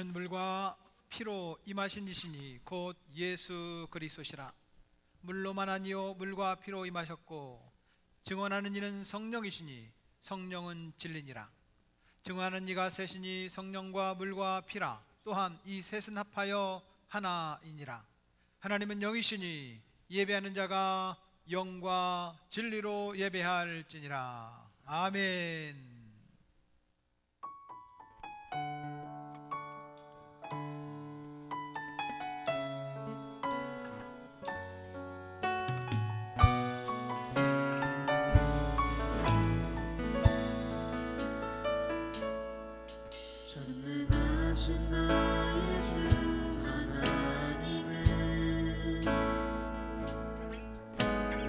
이는 물과 피로 임하신 이시니 곧 예수 그리스도시라. 물로만 아니요 물과 피로 임하셨고 증언하는 이는 성령이시니 성령은 진리니라. 증언하는 이가 셋이니 성령과 물과 피라. 또한 이 셋은 합하여 하나이니라. 하나님은 영이시니 예배하는 자가 영과 진리로 예배할지니라. 아멘. 전능하신 나의 주 하나님의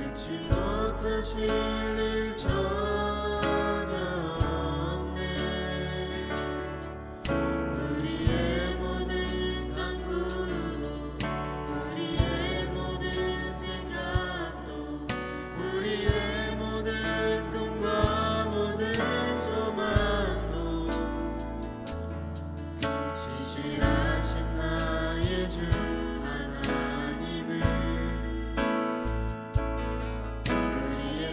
잊지 못하실 일 전혀 없네. 우리의 모든 간구도 우리의 모든 생각도 우리의 모든 꿈과 모든 소망도 신실하신 나의 주 하나님을 우리의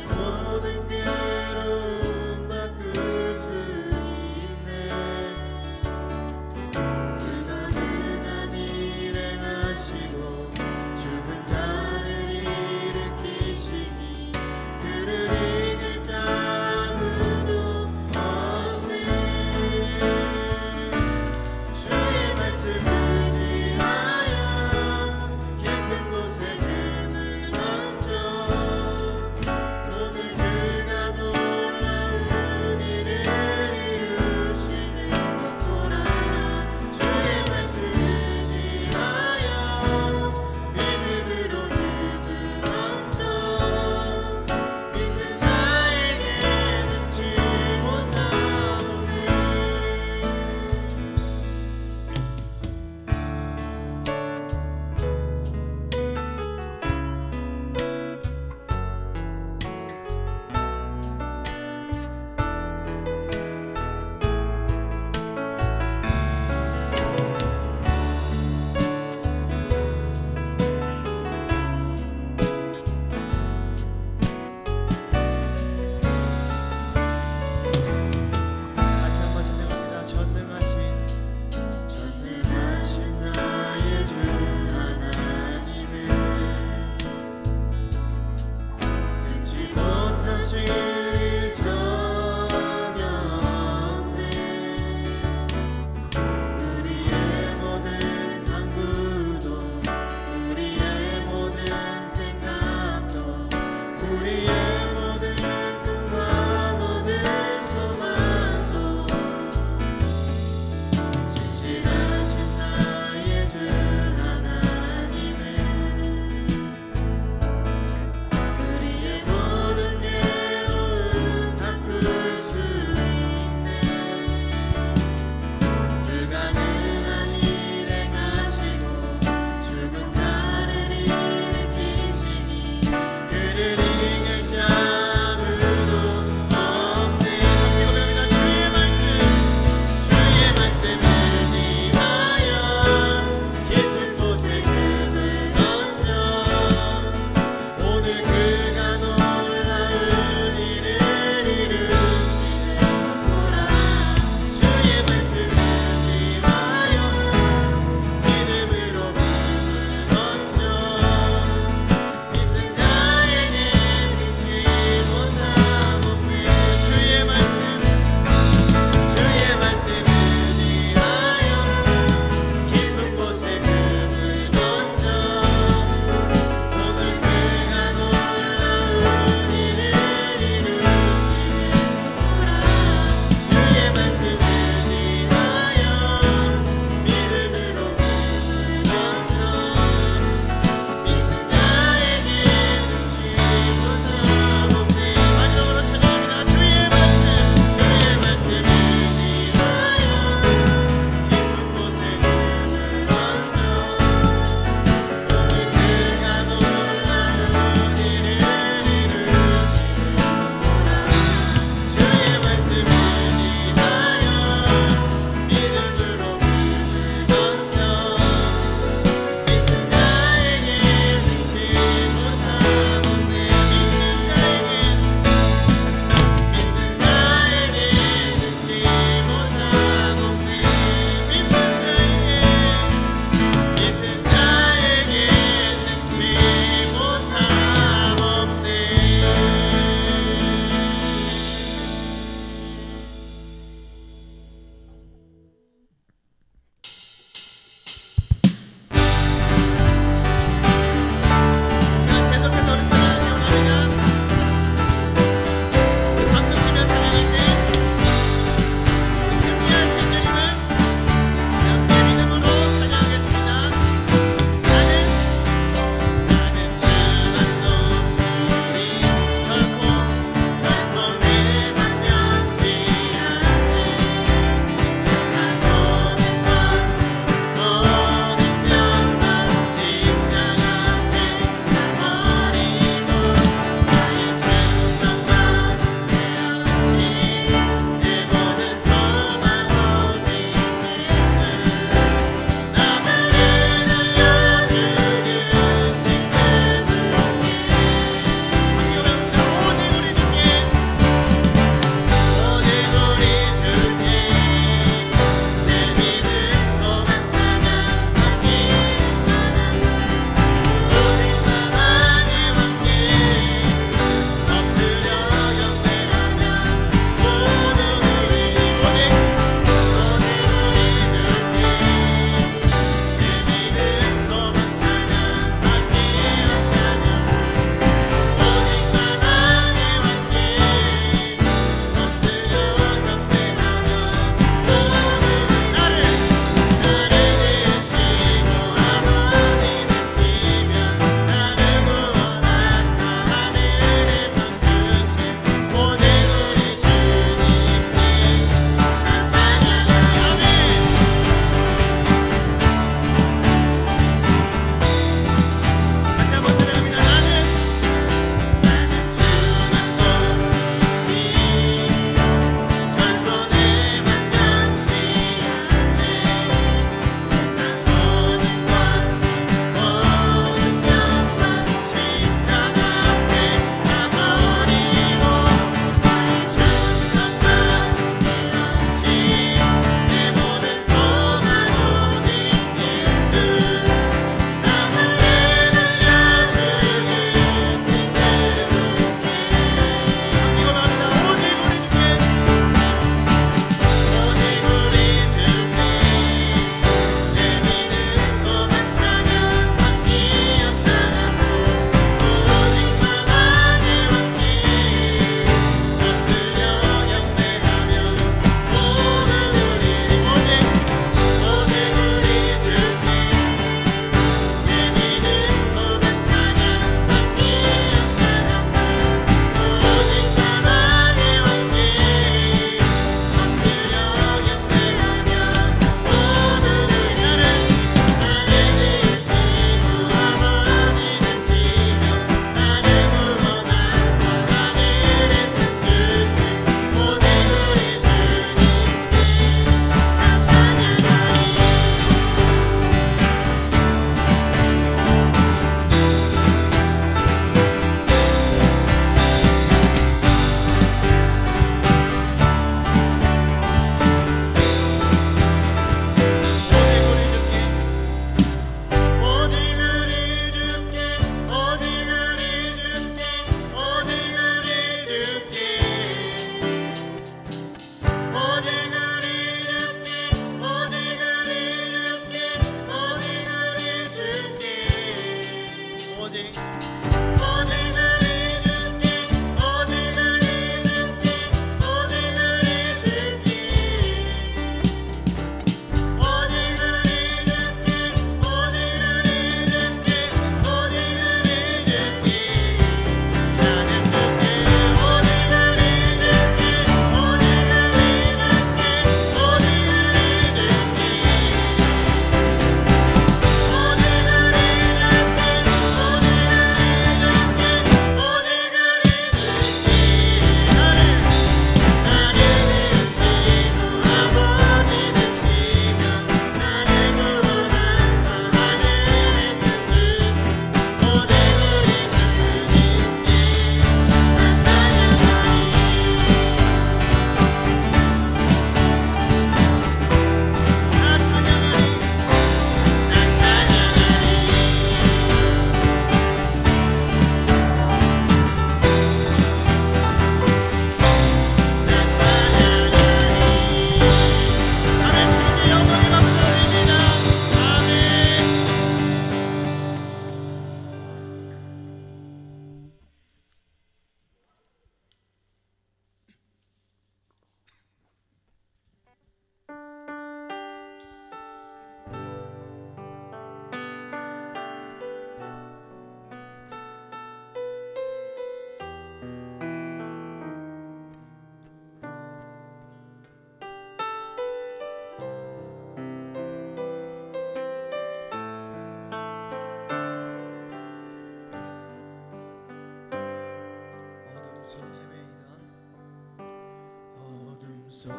속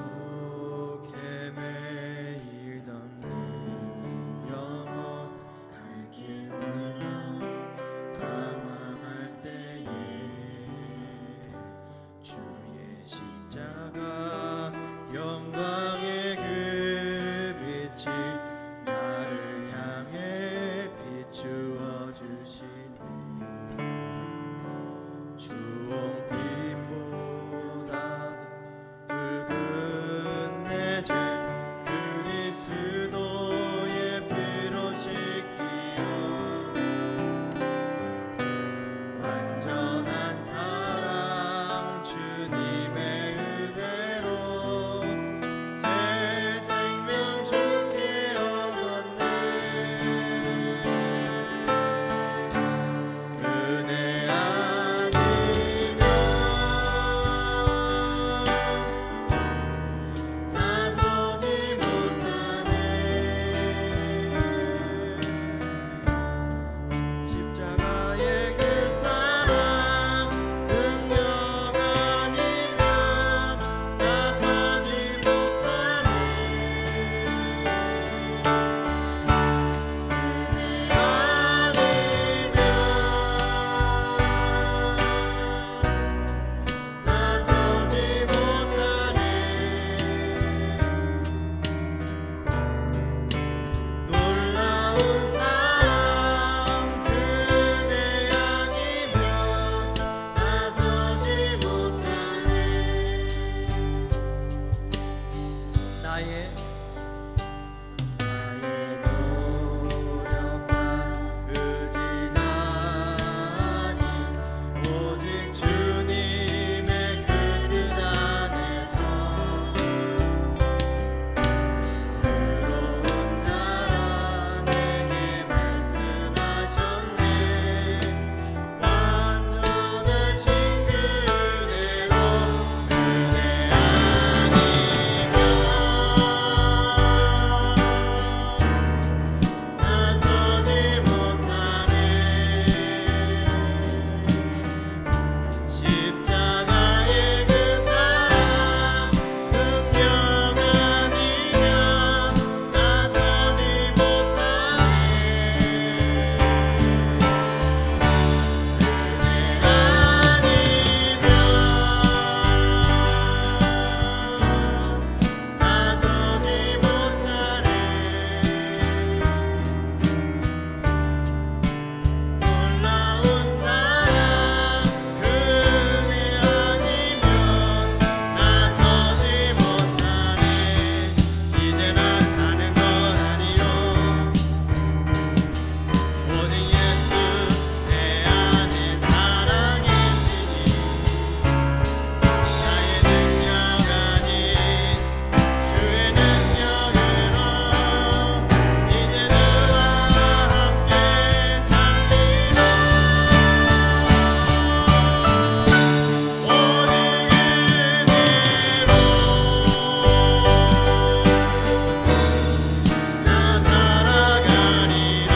헤매이던 내 영혼 갈 길 몰라 방황할 때에 주의 십자가 영광의 그 빛이 나를 향해 비추어 주시네. 주홍빛보다 붉은 내 죄 그리스도의 피로 씻기어 완전한 사랑 주님의 은혜로 새 생명 주께 얻었네. 은혜 아니면 나서지 못하네. 십자가의 그 사랑 능력 아니면 나서지 못하네. 은혜 아니면 나서지 못하네. 놀라운 사랑 그네 아니면 나서지 못하네. 나의 노력과 의지가 아닌 오직 주님의 그릇 안에서 의로운 자라 내게 말씀하셨네. 완전하신 그 은혜로 은혜 아니면 나서지 못하네. 십자가의 그 사랑 능력 아니면 나서지 못하네. 은혜 아니면 나서지 못하네. 놀라운 사랑 그네 아니면 나서지 못하네. 이제 나 사는 것 아니요 오직 예수 내 안에 사랑이시니 나의 능력 아닌 주의 능력으로 이제 그와 함께 살리라. 오직 은혜로 나 살아가리라.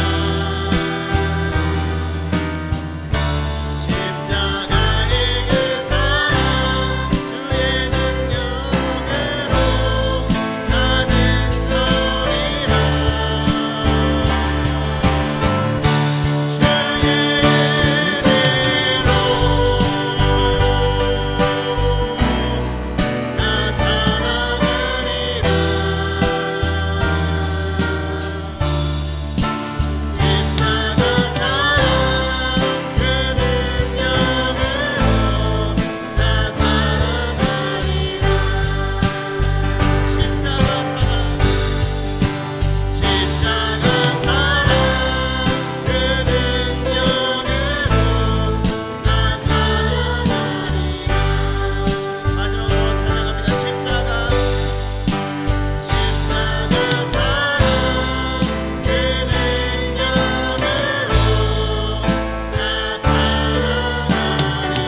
십자가의 그 사랑 주의 능력으로 나는 서리라. 주의 은혜로 나 살아가리라. 십자가 사랑 그 능력으로 나 살아가리라. 십자가 사랑 그 능력으로 나 살아가리라. 마지막으로 찬양합니다. 십자가 사랑 그 능력으로 나 살아가리라.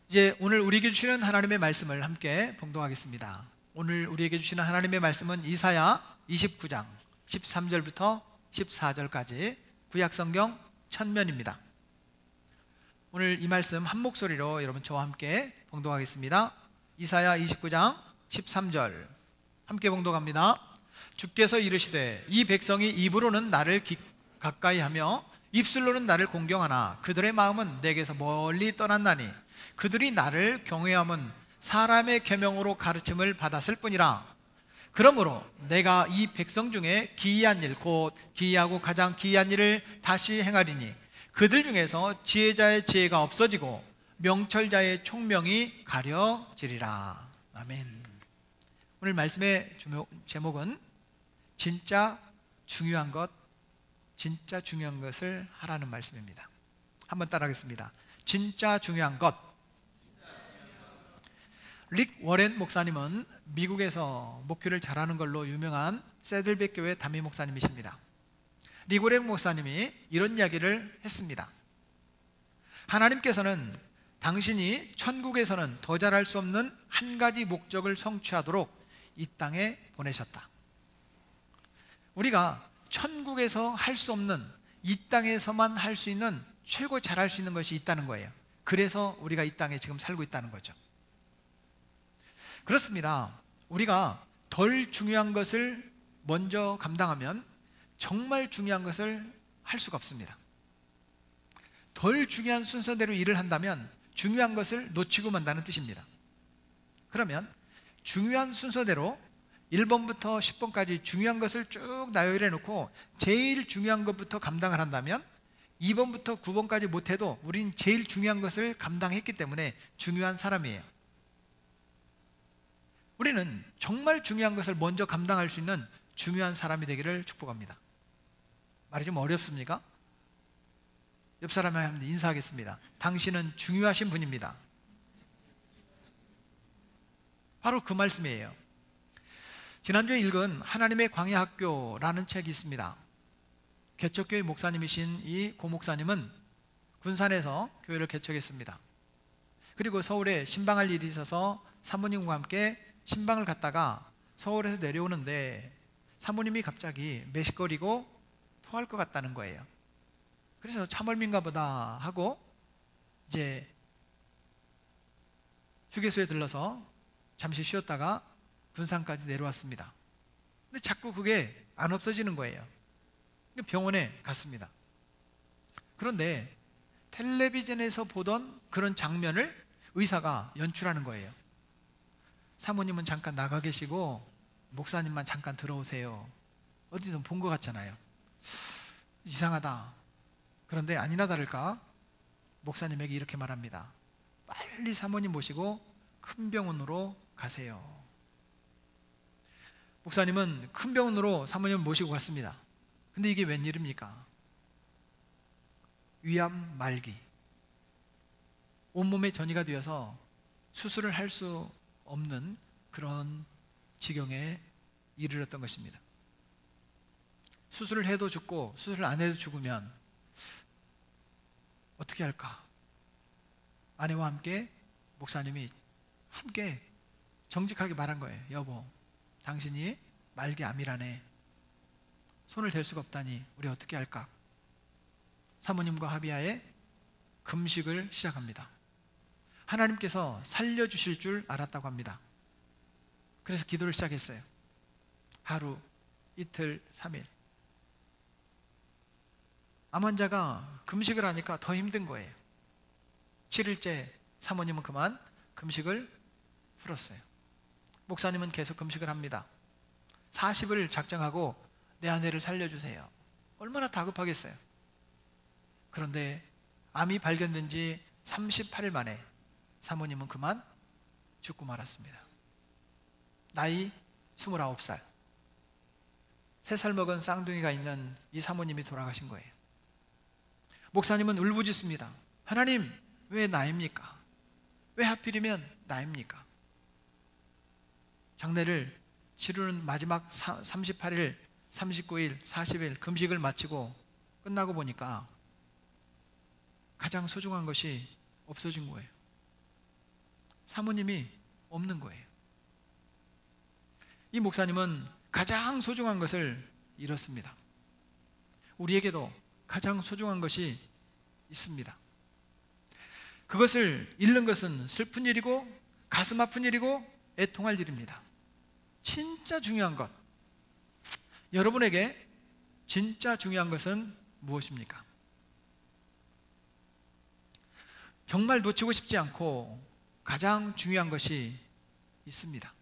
이제 오늘 우리에게 주시는 하나님의 말씀을 함께 봉독하겠습니다. 오늘 우리에게 주시는 하나님의 말씀은 이사야 29장 13절부터 14절까지 구약성경 천면입니다. 오늘 이 말씀 한 목소리로 여러분 저와 함께 봉독하겠습니다. 이사야 29장 13절 함께 봉독합니다. 주께서 이르시되 이 백성이 입으로는 나를 가까이 하며 입술로는 나를 공경하나 그들의 마음은 내게서 멀리 떠났나니 그들이 나를 경외함은 사람의 계명으로 가르침을 받았을 뿐이라. 그러므로 내가 이 백성 중에 기이한 일, 곧 기이하고 가장 기이한 일을 다시 행하리니 그들 중에서 지혜자의 지혜가 없어지고 명철자의 총명이 가려지리라. 아멘. 오늘 말씀의 제목은 진짜 중요한 것, 진짜 중요한 것을 하라는 말씀입니다. 한번 따라하겠습니다. 진짜 중요한 것. 릭 워렌 목사님은 미국에서 목회를 잘하는 걸로 유명한 세들백 교회 담임 목사님이십니다. 릭 워렌 목사님이 이런 이야기를 했습니다. 하나님께서는 당신이 천국에서는 더 잘할 수 없는 한 가지 목적을 성취하도록 이 땅에 보내셨다. 우리가 천국에서 할 수 없는, 이 땅에서만 할 수 있는, 최고 잘할 수 있는 것이 있다는 거예요. 그래서 우리가 이 땅에 지금 살고 있다는 거죠. 그렇습니다. 우리가 덜 중요한 것을 먼저 감당하면 정말 중요한 것을 할 수가 없습니다. 덜 중요한 순서대로 일을 한다면 중요한 것을 놓치고 만다는 뜻입니다. 그러면 중요한 순서대로 1번부터 10번까지 중요한 것을 쭉 나열해 놓고 제일 중요한 것부터 감당을 한다면 2번부터 9번까지 못해도 우린 제일 중요한 것을 감당했기 때문에 중요한 사람이에요. 우리는 정말 중요한 것을 먼저 감당할 수 있는 중요한 사람이 되기를 축복합니다. 말이 좀 어렵습니까? 옆 사람한테 인사하겠습니다. 당신은 중요하신 분입니다. 바로 그 말씀이에요. 지난주에 읽은 하나님의 광야 학교라는 책이 있습니다. 개척교회 목사님이신 이 고 목사님은 군산에서 교회를 개척했습니다. 그리고 서울에 신방할 일이 있어서 사모님과 함께 신방을 갔다가 서울에서 내려오는데 사모님이 갑자기 메식거리고 토할 것 같다는 거예요. 그래서 참얼민가 보다 하고 이제 휴게소에 들러서 잠시 쉬었다가 군산까지 내려왔습니다. 근데 자꾸 그게 안 없어지는 거예요. 병원에 갔습니다. 그런데 텔레비전에서 보던 그런 장면을 의사가 연출하는 거예요. 사모님은 잠깐 나가 계시고 목사님만 잠깐 들어오세요. 어디서 본 것 같잖아요. 이상하다. 그런데 아니나 다를까 목사님에게 이렇게 말합니다. 빨리 사모님 모시고 큰 병원으로 가세요. 목사님은 큰 병원으로 사모님을 모시고 갔습니다. 근데 이게 웬일입니까? 위암 말기, 온몸에 전이가 되어서 수술을 할 수 없는 그런 지경에 이르렀던 것입니다. 수술을 해도 죽고 수술을 안 해도 죽으면 어떻게 할까? 아내와 함께 목사님이 함께 정직하게 말한 거예요. 여보, 당신이 말기 암이라네. 손을 댈 수가 없다니 우리 어떻게 할까? 사모님과 합의하에 금식을 시작합니다. 하나님께서 살려주실 줄 알았다고 합니다. 그래서 기도를 시작했어요. 하루, 이틀, 3일. 암 환자가 금식을 하니까 더 힘든 거예요. 7일째 사모님은 그만 금식을 풀었어요. 목사님은 계속 금식을 합니다. 40을 작정하고 내 아내를 살려주세요. 얼마나 다급하겠어요. 그런데 암이 발견된 지 38일 만에 사모님은 그만 죽고 말았습니다. 나이 29살. 3살 먹은 쌍둥이가 있는 이 사모님이 돌아가신 거예요. 목사님은 울부짖습니다. 하나님, 왜 나입니까? 왜 하필이면 나입니까? 장례를 치르는 마지막 38일, 39일, 40일 금식을 마치고 끝나고 보니까 가장 소중한 것이 없어진 거예요. 사모님이 없는 거예요. 이 목사님은 가장 소중한 것을 잃었습니다. 우리에게도 가장 소중한 것이 있습니다. 그것을 잃는 것은 슬픈 일이고 가슴 아픈 일이고 애통할 일입니다. 진짜 중요한 것, 여러분에게 진짜 중요한 것은 무엇입니까? 정말 놓치고 싶지 않고 가장 중요한 것이 있습니다.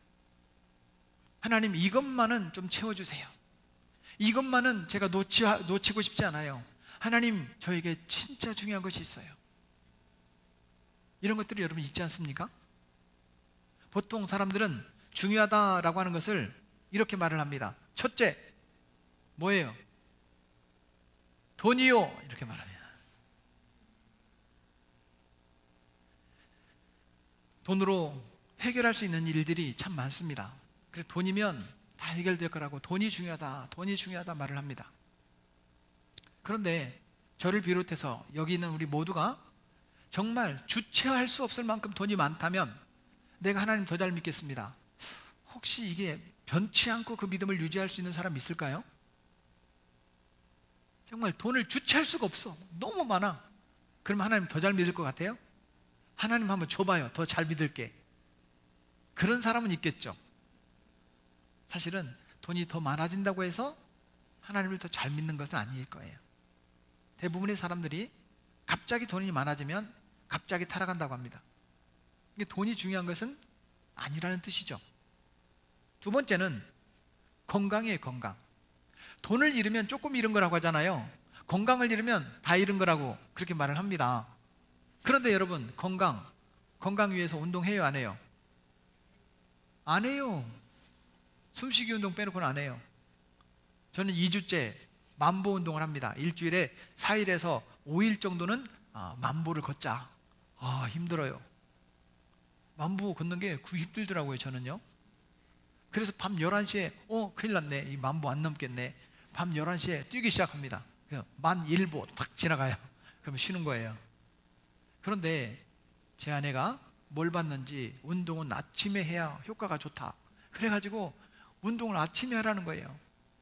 하나님, 이것만은 좀 채워주세요. 이것만은 제가 놓치고 싶지 않아요. 하나님, 저에게 진짜 중요한 것이 있어요. 이런 것들이 여러분 있지 않습니까? 보통 사람들은 중요하다라고 하는 것을 이렇게 말을 합니다. 첫째, 뭐예요? 돈이요. 이렇게 말합니다. 돈으로 해결할 수 있는 일들이 참 많습니다. 그래서 돈이면 다 해결될 거라고 돈이 중요하다 말을 합니다. 그런데 저를 비롯해서 여기 있는 우리 모두가 정말 주체할 수 없을 만큼 돈이 많다면 내가 하나님 더 잘 믿겠습니다. 혹시 이게 변치 않고 그 믿음을 유지할 수 있는 사람 있을까요? 정말 돈을 주체할 수가 없어. 너무 많아. 그럼 하나님 더 잘 믿을 것 같아요? 하나님 한번 줘봐요. 더 잘 믿을게. 그런 사람은 있겠죠. 사실은 돈이 더 많아진다고 해서 하나님을 더 잘 믿는 것은 아닐 거예요. 대부분의 사람들이 갑자기 돈이 많아지면 갑자기 타락한다고 합니다. 이게 돈이 중요한 것은 아니라는 뜻이죠. 두 번째는 건강이에요. 건강. 돈을 잃으면 조금 잃은 거라고 하잖아요. 건강을 잃으면 다 잃은 거라고 그렇게 말을 합니다. 그런데 여러분, 건강 위해서 운동해요, 안 해요? 안 해요. 숨쉬기 운동 빼놓고는 안 해요. 저는 2주째 만보 운동을 합니다. 일주일에 4일에서 5일 정도는 만보를 걷자. 힘들어요. 만보 걷는 게 힘들더라고요, 저는요. 그래서 밤 11시에 큰일 났네, 이 만보 안 넘겠네. 밤 11시에 뛰기 시작합니다. 11,000보 딱 지나가요. 그러면 쉬는 거예요. 그런데 제 아내가 뭘 봤는지 운동은 아침에 해야 효과가 좋다. 그래가지고 운동을 아침에 하라는 거예요.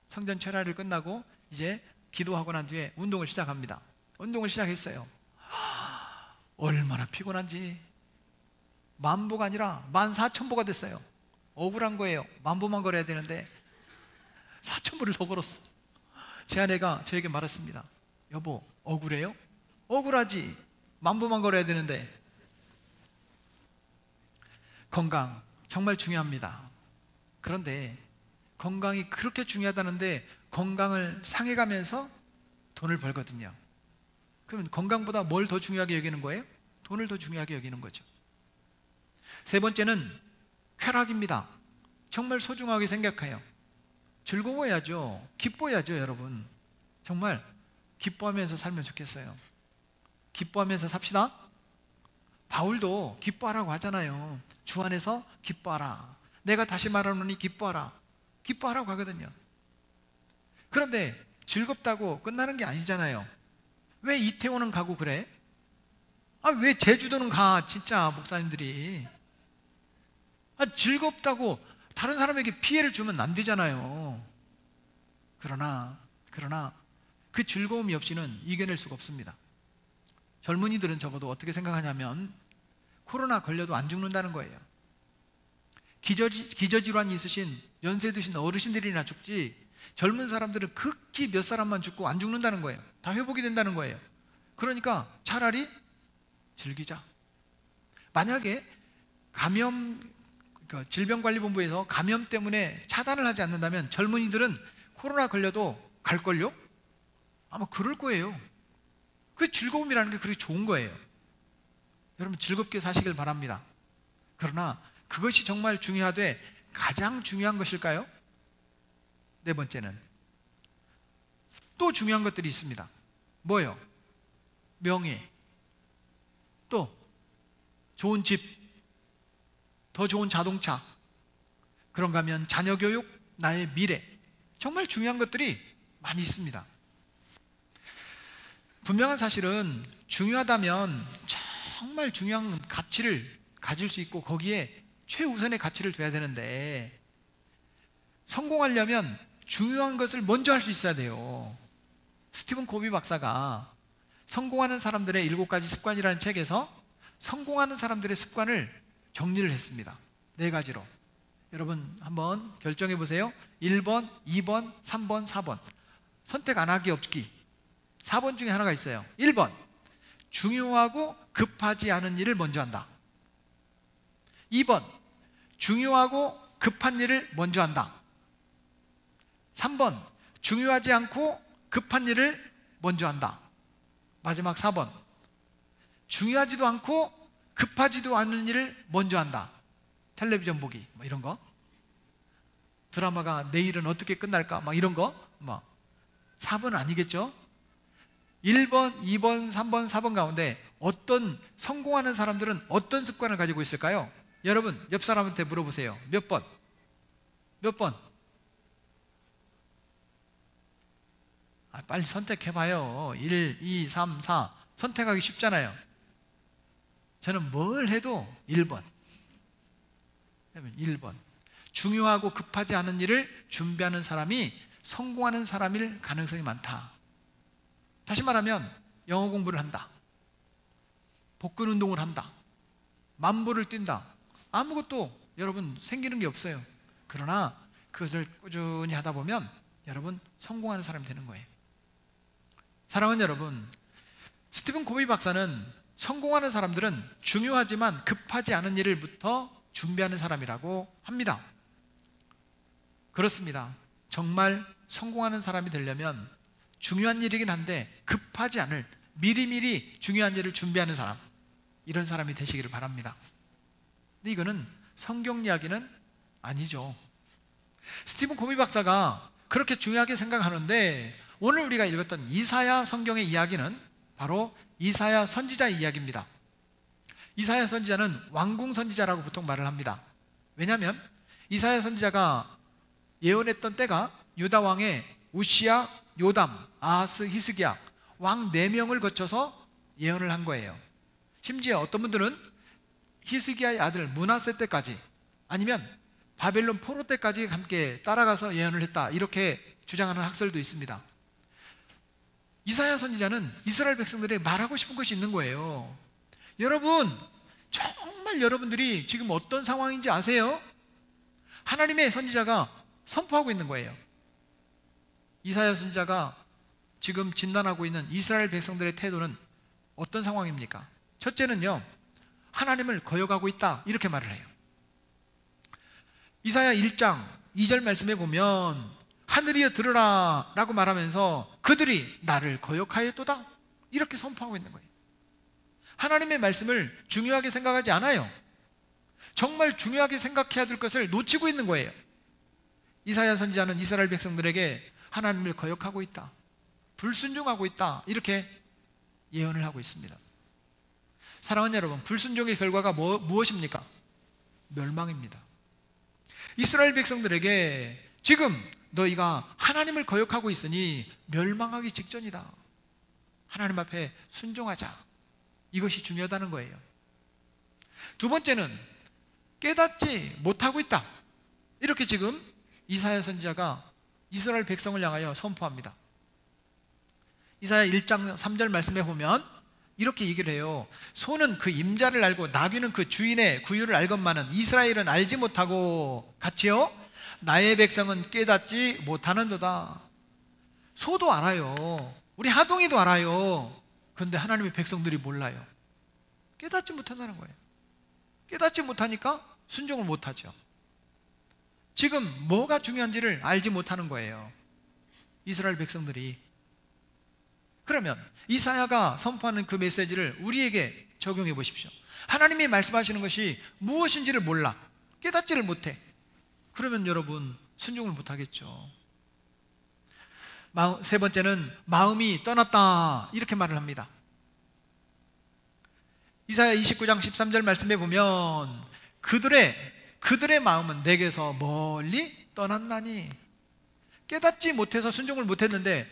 성전 철야를 끝나고 이제 기도하고 난 뒤에 운동을 시작합니다. 운동을 시작했어요. 얼마나 피곤한지. 만보가 아니라 14,000보가 됐어요. 억울한 거예요. 만보만 걸어야 되는데 4,000보를 더 걸었어. 제 아내가 저에게 말했습니다. 여보, 억울해요? 억울하지. 만보만 걸어야 되는데. 건강 정말 중요합니다. 그런데 건강이 그렇게 중요하다는데 건강을 상해가면서 돈을 벌거든요. 그러면 건강보다 뭘 더 중요하게 여기는 거예요? 돈을 더 중요하게 여기는 거죠. 세 번째는 쾌락입니다. 정말 소중하게 생각해요. 즐거워야죠. 기뻐야죠, 여러분. 정말 기뻐하면서 살면 좋겠어요. 기뻐하면서 삽시다. 바울도 기뻐하라고 하잖아요. 주 안에서 기뻐하라. 내가 다시 말하노니 기뻐하라. 기뻐하라고 하거든요. 그런데 즐겁다고 끝나는 게 아니잖아요. 왜 이태원은 가고 그래? 왜 제주도는 가? 진짜 목사님들이. 즐겁다고 다른 사람에게 피해를 주면 안 되잖아요. 그러나 그 즐거움이 없이는 이겨낼 수가 없습니다. 젊은이들은 적어도 어떻게 생각하냐면 코로나 걸려도 안 죽는다는 거예요. 기저질환이 있으신 연세 드신 어르신들이나 죽지 젊은 사람들은 극히 몇 사람만 죽고 안 죽는다는 거예요. 다 회복이 된다는 거예요. 그러니까 차라리 즐기자. 만약에 질병관리본부에서 감염 때문에 차단을 하지 않는다면 젊은이들은 코로나 걸려도 갈걸요? 아마 그럴 거예요. 그 즐거움이라는 게 그렇게 좋은 거예요. 여러분 즐겁게 사시길 바랍니다. 그러나 그것이 정말 중요하되 가장 중요한 것일까요? 네 번째는 또 중요한 것들이 있습니다. 뭐요? 명예, 또 좋은 집, 더 좋은 자동차, 그런가 하면 자녀 교육, 나의 미래, 정말 중요한 것들이 많이 있습니다. 분명한 사실은 중요하다면 정말 중요한 가치를 가질 수 있고 거기에 최우선의 가치를 둬야 되는데 성공하려면 중요한 것을 먼저 할 수 있어야 돼요. 스티븐 코비 박사가 성공하는 사람들의 7가지 습관이라는 책에서 성공하는 사람들의 습관을 정리를 했습니다. 4가지로. 여러분 한번 결정해 보세요. 1번, 2번, 3번, 4번. 선택 안 하기 없기. 4번 중에 하나가 있어요. 1번, 중요하고 급하지 않은 일을 먼저 한다. 2번, 중요하고 급한 일을 먼저 한다. 3번, 중요하지 않고 급한 일을 먼저 한다. 마지막 4번, 중요하지도 않고 급하지도 않은 일을 먼저 한다. 텔레비전 보기 뭐 이런 거, 드라마가 내일은 어떻게 끝날까 막 이런 거. 4번은 아니겠죠? 1번, 2번, 3번, 4번 가운데 어떤 성공하는 사람들은 어떤 습관을 가지고 있을까요? 여러분 옆 사람한테 물어보세요. 몇 번? 몇 번? 빨리 선택해봐요. 1, 2, 3, 4 선택하기 쉽잖아요. 저는 뭘 해도 1번. 1번. 중요하고 급하지 않은 일을 준비하는 사람이 성공하는 사람일 가능성이 많다. 다시 말하면 영어 공부를 한다, 복근 운동을 한다, 만보를 뛴다. 아무것도 여러분 생기는 게 없어요. 그러나 그것을 꾸준히 하다 보면 여러분 성공하는 사람이 되는 거예요. 사랑하는 여러분, 스티븐 코비 박사는 성공하는 사람들은 중요하지만 급하지 않은 일을부터 준비하는 사람이라고 합니다. 그렇습니다. 정말 성공하는 사람이 되려면 중요한 일이긴 한데 급하지 않을, 미리미리 중요한 일을 준비하는 사람, 이런 사람이 되시기를 바랍니다. 근데 이거는 성경 이야기는 아니죠. 스티븐 코비 박사가 그렇게 중요하게 생각하는데 오늘 우리가 읽었던 이사야 성경의 이야기는 바로 이사야 선지자의 이야기입니다. 이사야 선지자는 왕궁 선지자라고 보통 말을 합니다. 왜냐하면 이사야 선지자가 예언했던 때가 유다 왕의 우시야, 요담, 아하스, 히스기야 왕 4명을 거쳐서 예언을 한 거예요. 심지어 어떤 분들은 히스기야의 아들 므낫세 때까지, 아니면 바벨론 포로 때까지 함께 따라가서 예언을 했다, 이렇게 주장하는 학설도 있습니다. 이사야 선지자는 이스라엘 백성들에게 말하고 싶은 것이 있는 거예요. 여러분, 정말 여러분들이 지금 어떤 상황인지 아세요? 하나님의 선지자가 선포하고 있는 거예요. 이사야 선지자가 지금 진단하고 있는 이스라엘 백성들의 태도는 어떤 상황입니까? 첫째는요, 하나님을 거역하고 있다, 이렇게 말을 해요. 이사야 1장 2절 말씀에 보면 하늘이여 들으라 라고 말하면서 그들이 나를 거역하였도다, 이렇게 선포하고 있는 거예요. 하나님의 말씀을 중요하게 생각하지 않아요. 정말 중요하게 생각해야 될 것을 놓치고 있는 거예요. 이사야 선지자는 이스라엘 백성들에게 하나님을 거역하고 있다, 불순종하고 있다, 이렇게 예언을 하고 있습니다. 사랑하는 여러분, 불순종의 결과가 무엇입니까? 멸망입니다. 이스라엘 백성들에게 지금 너희가 하나님을 거역하고 있으니 멸망하기 직전이다, 하나님 앞에 순종하자, 이것이 중요하다는 거예요. 두 번째는 깨닫지 못하고 있다, 이렇게 지금 이사야 선지자가 이스라엘 백성을 향하여 선포합니다. 이사야 1장 3절 말씀에 보면 이렇게 얘기를 해요. 소는 그 임자를 알고 나귀는 그 주인의 구유를 알건만은 이스라엘은 알지 못하고 같이요 나의 백성은 깨닫지 못하는도다. 소도 알아요, 우리 하동이도 알아요. 그런데 하나님의 백성들이 몰라요. 깨닫지 못한다는 거예요. 깨닫지 못하니까 순종을 못하죠. 지금 뭐가 중요한지를 알지 못하는 거예요, 이스라엘 백성들이. 그러면 이사야가 선포하는 그 메시지를 우리에게 적용해 보십시오. 하나님이 말씀하시는 것이 무엇인지를 몰라, 깨닫지를 못해. 그러면 여러분 순종을 못하겠죠. 세 번째는 마음이 떠났다, 이렇게 말을 합니다. 이사야 29장 13절 말씀에 보면 그들의 마음은 내게서 멀리 떠났나니. 깨닫지 못해서 순종을 못했는데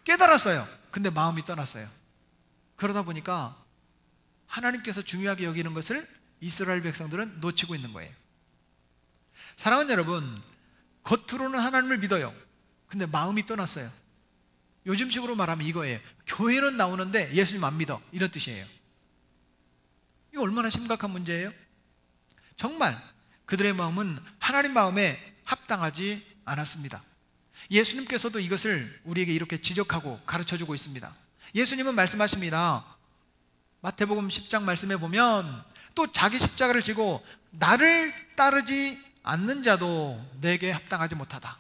깨달았어요. 근데 마음이 떠났어요. 그러다 보니까 하나님께서 중요하게 여기는 것을 이스라엘 백성들은 놓치고 있는 거예요. 사랑하는 여러분, 겉으로는 하나님을 믿어요. 근데 마음이 떠났어요. 요즘식으로 말하면 이거예요. 교회는 나오는데 예수님 안 믿어, 이런 뜻이에요. 이거 얼마나 심각한 문제예요? 정말 그들의 마음은 하나님 마음에 합당하지 않았습니다. 예수님께서도 이것을 우리에게 이렇게 지적하고 가르쳐주고 있습니다. 예수님은 말씀하십니다. 마태복음 10장 말씀에 보면 또 자기 십자가를 지고 나를 따르지 않는 자도 내게 합당하지 못하다.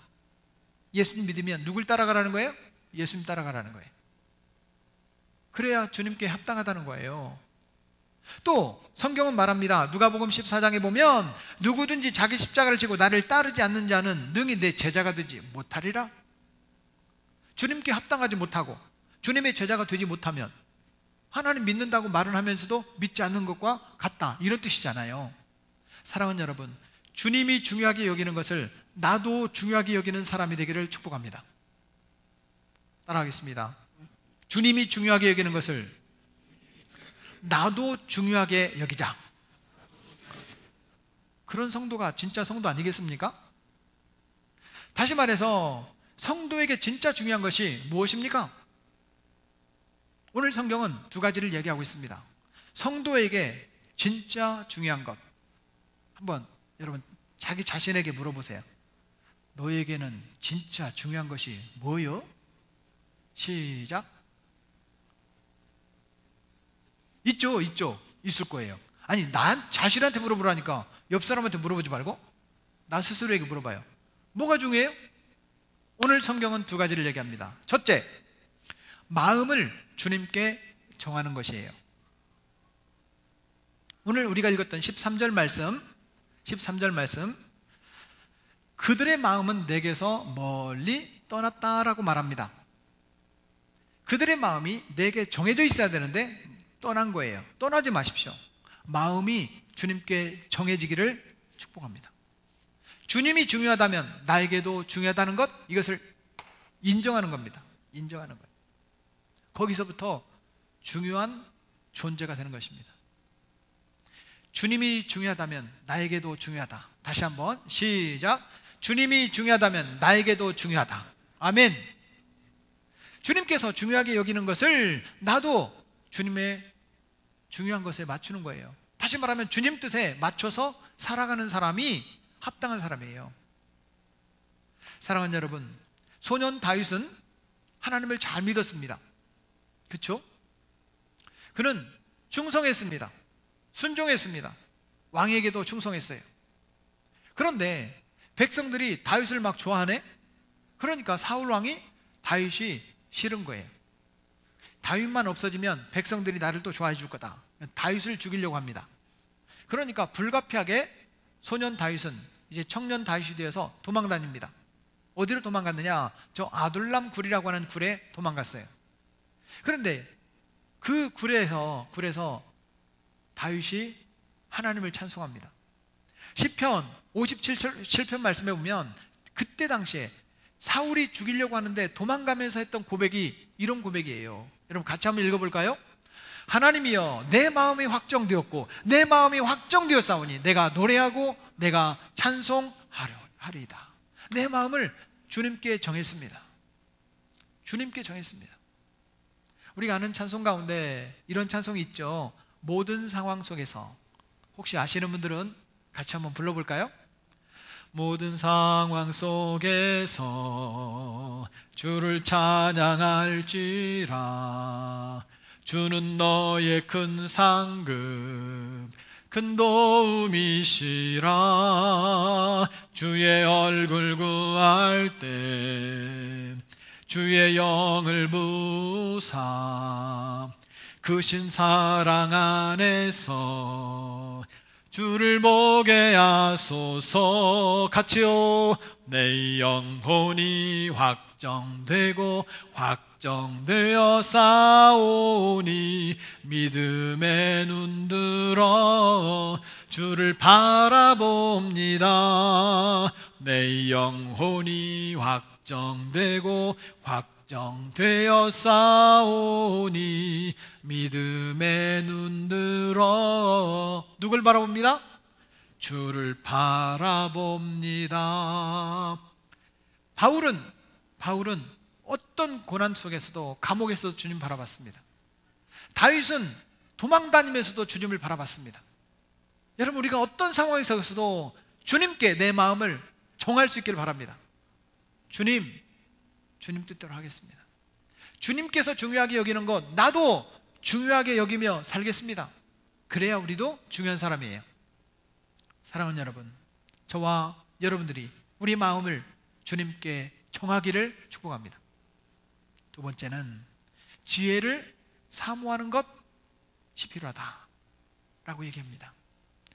예수님 믿으면 누굴 따라가라는 거예요? 예수님 따라가라는 거예요. 그래야 주님께 합당하다는 거예요. 또 성경은 말합니다. 누가복음 14장에 보면 누구든지 자기 십자가를 지고 나를 따르지 않는 자는 능히 내 제자가 되지 못하리라. 주님께 합당하지 못하고 주님의 제자가 되지 못하면 하나님 믿는다고 말은 하면서도 믿지 않는 것과 같다, 이런 뜻이잖아요. 사랑하는 여러분, 주님이 중요하게 여기는 것을 나도 중요하게 여기는 사람이 되기를 축복합니다. 따라하겠습니다. 주님이 중요하게 여기는 것을 나도 중요하게 여기자. 그런 성도가 진짜 성도 아니겠습니까? 다시 말해서 성도에게 진짜 중요한 것이 무엇입니까? 오늘 성경은 두 가지를 얘기하고 있습니다. 성도에게 진짜 중요한 것, 한번 여러분 자기 자신에게 물어보세요. 너에게는 진짜 중요한 것이 뭐요? 시작. 있죠. 있을 거예요. 아니, 난 자신한테 물어보라니까 옆 사람한테 물어보지 말고 나 스스로에게 물어봐요. 뭐가 중요해요? 오늘 성경은 두 가지를 얘기합니다. 첫째, 마음을 주님께 정하는 것이에요. 오늘 우리가 읽었던 13절 말씀, 그들의 마음은 내게서 멀리 떠났다라고 말합니다. 그들의 마음이 내게 정해져 있어야 되는데 떠난 거예요. 떠나지 마십시오. 마음이 주님께 정해지기를 축복합니다. 주님이 중요하다면 나에게도 중요하다는 것, 이것을 인정하는 겁니다. 인정하는 거예요. 거기서부터 중요한 존재가 되는 것입니다. 주님이 중요하다면 나에게도 중요하다. 다시 한번 시작. 주님이 중요하다면 나에게도 중요하다. 아멘. 주님께서 중요하게 여기는 것을 나도 주님의 중요한 것에 맞추는 거예요. 다시 말하면 주님 뜻에 맞춰서 살아가는 사람이 합당한 사람이에요. 사랑하는 여러분, 소년 다윗은 하나님을 잘 믿었습니다. 그렇죠? 그는 충성했습니다. 순종했습니다. 왕에게도 충성했어요. 그런데 백성들이 다윗을 막 좋아하네? 그러니까 사울 왕이 다윗이 싫은 거예요. 다윗만 없어지면 백성들이 나를 또 좋아해 줄 거다. 다윗을 죽이려고 합니다. 그러니까 불가피하게 소년 다윗은 이제 청년 다윗이 되어서 도망 다닙니다. 어디로 도망갔느냐? 저 아둘람 굴이라고 하는 굴에 도망갔어요. 그런데 그 굴에서 다윗이 하나님을 찬송합니다. 시편 57편 말씀에 보면 그때 당시에 사울이 죽이려고 하는데 도망가면서 했던 고백이 이런 고백이에요. 여러분 같이 한번 읽어볼까요? 하나님이여, 내 마음이 확정되었고 내 마음이 확정되었사오니 내가 노래하고 내가 찬송하리이다. 내 마음을 주님께 정했습니다. 주님께 정했습니다. 우리가 아는 찬송 가운데 이런 찬송이 있죠. 모든 상황 속에서. 혹시 아시는 분들은 같이 한번 불러볼까요? 모든 상황 속에서 주를 찬양할지라. 주는 너의 큰 상급 큰 도움이시라. 주의 얼굴 구할 때 주의 영을 부사 크신 사랑 안에서 주를 보게 하소서. 같이요. 내 영혼이 확정되고 확정되어 싸우니 믿음에 눈들어 주를 바라봅니다. 내 영혼이 확정되고 확정되어 싸우니 믿음에 눈들어 누굴 바라봅니다? 주를 바라봅니다. 바울은 어떤 고난 속에서도 감옥에서도 주님 바라봤습니다. 다윗은 도망 다니면서도 주님을 바라봤습니다. 여러분, 우리가 어떤 상황에서도 주님께 내 마음을 정할 수 있기를 바랍니다. 주님 뜻대로 하겠습니다. 주님께서 중요하게 여기는 것, 나도 중요하게 여기며 살겠습니다. 그래야 우리도 중요한 사람이에요. 사랑하는 여러분, 저와 여러분들이 우리 마음을 주님께 정하기를 축복합니다. 두 번째는 지혜를 사모하는 것이 필요하다라고 얘기합니다.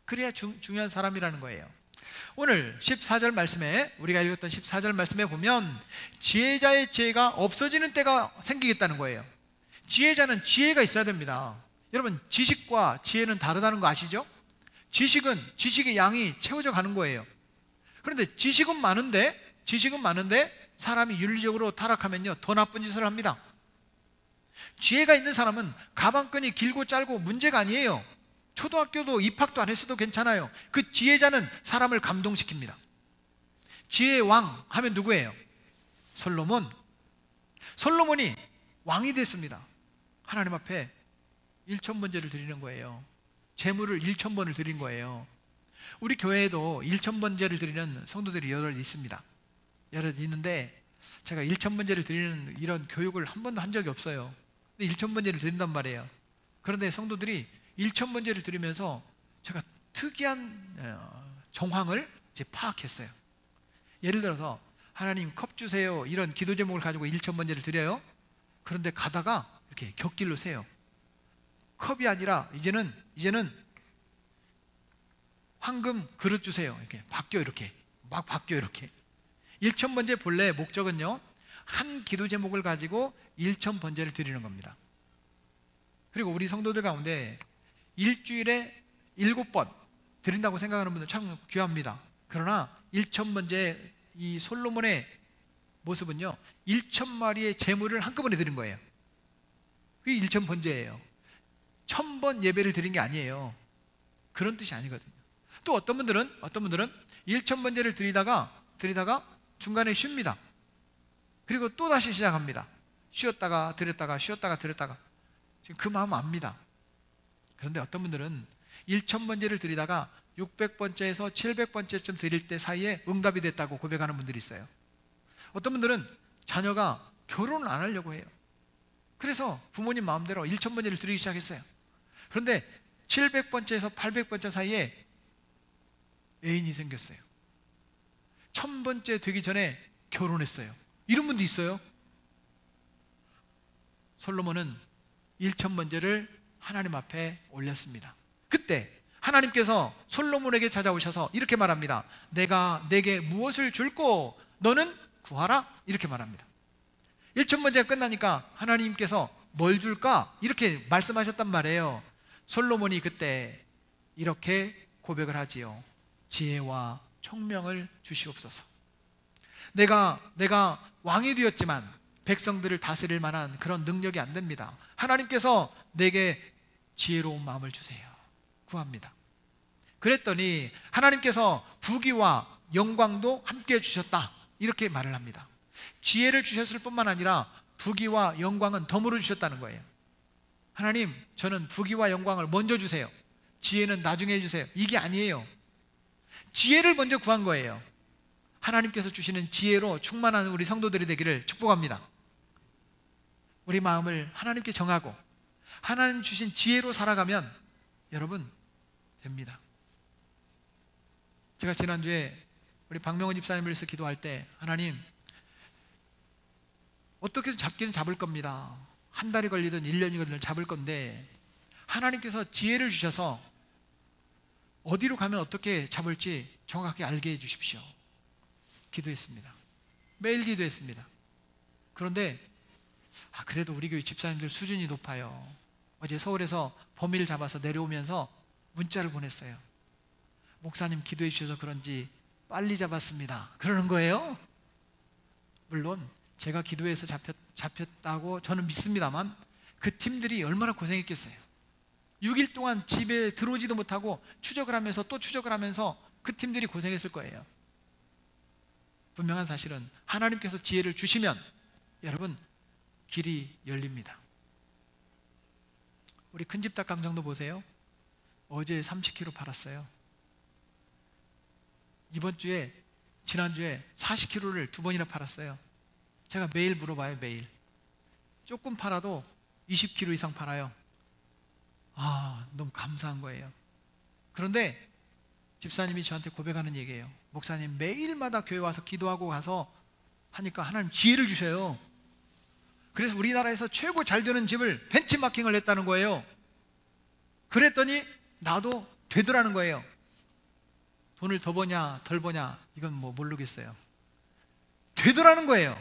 그래야 중요한 사람이라는 거예요. 오늘 14절 말씀에, 우리가 읽었던 14절 말씀에 보면 지혜자의 지혜가 없어지는 때가 생기겠다는 거예요. 지혜자는 지혜가 있어야 됩니다. 여러분, 지식과 지혜는 다르다는 거 아시죠? 지식의 양이 채워져 가는 거예요. 그런데 지식은 많은데 사람이 윤리적으로 타락하면요, 더 나쁜 짓을 합니다. 지혜가 있는 사람은 가방끈이 길고 짧고 문제가 아니에요. 초등학교도 입학도 안 했어도 괜찮아요. 그 지혜자는 사람을 감동시킵니다. 지혜의 왕 하면 누구예요? 솔로몬이 왕이 됐습니다. 하나님 앞에 1,000번제를 드리는 거예요. 제물을 1,000번을 드린 거예요. 우리 교회에도 1,000번제를 드리는 성도들이 여럿 있습니다. 여럿 있는데 제가 1,000번제를 드리는 이런 교육을 한 번도 한 적이 없어요. 근데 1,000번제를 드린단 말이에요. 그런데 성도들이 1,000번제를 드리면서 제가 특이한 정황을 이제 파악했어요. 예를 들어서 하나님 컵 주세요, 이런 기도 제목을 가지고 1,000번제를 드려요. 그런데 가다가 이렇게 곁길로 세요. 컵이 아니라 이제는 황금 그릇 주세요. 이렇게 막 바뀌어 이렇게. 1,000번제 본래 목적은요, 한 기도 제목을 가지고 1,000번제를 드리는 겁니다. 그리고 우리 성도들 가운데 일주일에 7번 드린다고 생각하는 분들 참 귀합니다. 그러나 1,000번제 이 솔로몬의 모습은요, 1,000마리의 제물을 한꺼번에 드린 거예요. 그게 1,000번제예요. 1,000번 예배를 드린 게 아니에요. 그런 뜻이 아니거든요. 또 어떤 분들은 1,000번제를 드리다가 중간에 쉽니다. 그리고 또 다시 시작합니다. 쉬었다가 드렸다가 지금 그 마음 압니다. 그런데 어떤 분들은 1,000번제를 드리다가 600번째에서 700번째쯤 드릴 때 사이에 응답이 됐다고 고백하는 분들이 있어요. 어떤 분들은 자녀가 결혼을 안 하려고 해요. 그래서 부모님 마음대로 1,000번제를 드리기 시작했어요. 그런데 700번째에서 800번째 사이에 애인이 생겼어요. 1,000번째 되기 전에 결혼했어요. 이런 분도 있어요. 솔로몬은 1,000번제를 하나님 앞에 올렸습니다. 그때 하나님께서 솔로몬에게 찾아오셔서 이렇게 말합니다. 내가 내게 무엇을 줄꼬 너는 구하라, 이렇게 말합니다. 1,000번제가 끝나니까 하나님께서 뭘 줄까 이렇게 말씀하셨단 말이에요. 솔로몬이 그때 이렇게 고백을 하지요. 지혜와 총명을 주시옵소서. 내가 왕이 되었지만 백성들을 다스릴 만한 그런 능력이 안 됩니다. 하나님께서 내게 지혜로운 마음을 주세요. 구합니다. 그랬더니 하나님께서 부귀와 영광도 함께 주셨다, 이렇게 말을 합니다. 지혜를 주셨을 뿐만 아니라 부귀와 영광은 덤으로 주셨다는 거예요. 하나님, 저는 부귀와 영광을 먼저 주세요, 지혜는 나중에 해주세요, 이게 아니에요. 지혜를 먼저 구한 거예요. 하나님께서 주시는 지혜로 충만한 우리 성도들이 되기를 축복합니다. 우리 마음을 하나님께 정하고 하나님 주신 지혜로 살아가면 여러분 됩니다. 제가 지난주에 우리 박명원 집사님을 위해서 기도할 때, 하나님 어떻게 잡기는 잡을 겁니다. 한 달이 걸리든 1년이 걸리든 잡을 건데 하나님께서 지혜를 주셔서 어디로 가면 어떻게 잡을지 정확하게 알게 해 주십시오. 기도했습니다. 매일 기도했습니다. 그런데 그래도 우리 교회 집사님들 수준이 높아요. 어제 서울에서 범위를 잡아서 내려오면서 문자를 보냈어요. 목사님 기도해 주셔서 그런지 빨리 잡았습니다, 그러는 거예요. 물론 제가 기도해서 잡혔다고 저는 믿습니다만 그 팀들이 얼마나 고생했겠어요. 6일 동안 집에 들어오지도 못하고 추적을 하면서 또 추적을 하면서 그 팀들이 고생했을 거예요. 분명한 사실은 하나님께서 지혜를 주시면 여러분 길이 열립니다. 우리 큰집 닭강정도 보세요. 어제 30kg 팔았어요. 이번 주에, 지난주에 40kg를 2번이나 팔았어요. 제가 매일 물어봐요. 매일 조금 팔아도 20kg 이상 팔아요. 너무 감사한 거예요. 그런데 집사님이 저한테 고백하는 얘기예요. 목사님, 매일마다 교회 와서 기도하고 가서 하니까 하나님 지혜를 주셔요. 그래서 우리나라에서 최고 잘 되는 집을 벤치마킹을 했다는 거예요. 그랬더니 나도 되더라는 거예요. 돈을 더 버냐 덜 버냐 이건 뭐 모르겠어요. 되더라는 거예요.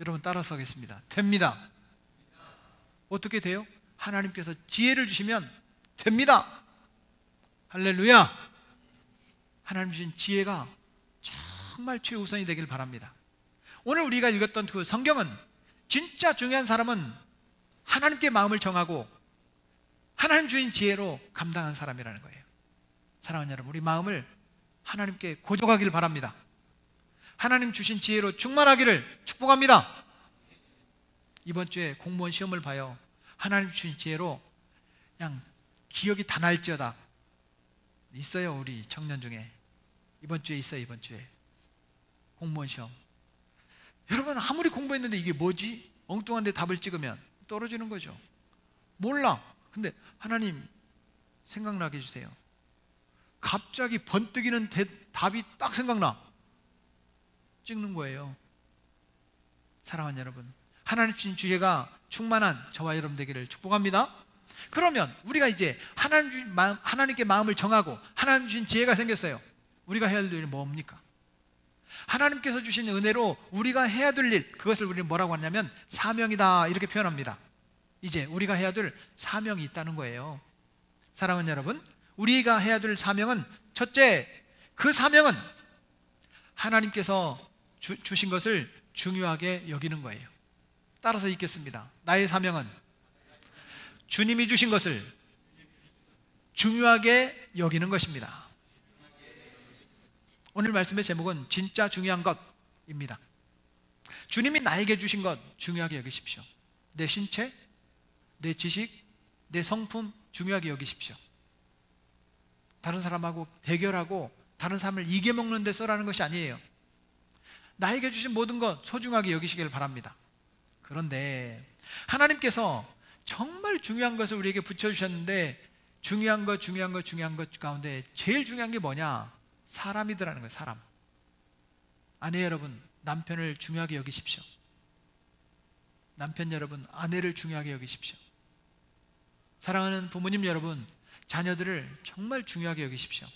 여러분 따라서 하겠습니다. 됩니다. 어떻게 돼요? 하나님께서 지혜를 주시면 됩니다. 할렐루야. 하나님 주신 지혜가 정말 최우선이 되길 바랍니다. 오늘 우리가 읽었던 그 성경은 진짜 중요한 사람은 하나님께 마음을 정하고 하나님 주신 지혜로 감당한 사람이라는 거예요. 사랑하는 여러분, 우리 마음을 하나님께 고정하길 바랍니다. 하나님 주신 지혜로 충만하기를 축복합니다. 이번 주에 공무원 시험을 봐요. 하나님 주신 지혜로 그냥 기억이 다 날지어다. 있어요. 우리 청년 중에 이번 주에 있어요. 이번 주에 공무원 시험. 여러분, 아무리 공부했는데 이게 뭐지? 엉뚱한 데 답을 찍으면 떨어지는 거죠. 몰라. 근데 하나님 생각나게 해주세요. 갑자기 번뜩이는 답이 딱 생각나. 찍는 거예요. 사랑하는 여러분, 하나님 주신 지혜가 충만한 저와 여러분 되기를 축복합니다. 그러면 우리가 이제 하나님께 마음을 정하고 하나님 주신 지혜가 생겼어요. 우리가 해야 될 일이 뭡니까? 하나님께서 주신 은혜로 우리가 해야 될 일, 그것을 우리는 뭐라고 하냐면 사명이다, 이렇게 표현합니다. 이제 우리가 해야 될 사명이 있다는 거예요. 사랑하는 여러분, 우리가 해야 될 사명은, 첫째, 그 사명은 하나님께서 주신 것을 중요하게 여기는 거예요. 따라서 읽겠습니다. 나의 사명은 주님이 주신 것을 중요하게 여기는 것입니다. 오늘 말씀의 제목은 진짜 중요한 것입니다. 주님이 나에게 주신 것 중요하게 여기십시오. 내 신체, 내 지식, 내 성품 중요하게 여기십시오. 다른 사람하고 대결하고 다른 사람을 이겨먹는 데 써라는 것이 아니에요. 나에게 주신 모든 것 소중하게 여기시길 바랍니다. 그런데 하나님께서 정말 중요한 것을 우리에게 붙여주셨는데, 중요한 것 가운데 제일 중요한 게 뭐냐? 사람이더라는 거예요. 사람. 아내 여러분, 남편을 중요하게 여기십시오. 남편 여러분, 아내를 중요하게 여기십시오. 사랑하는 부모님 여러분, 자녀들을 정말 중요하게 여기십시오.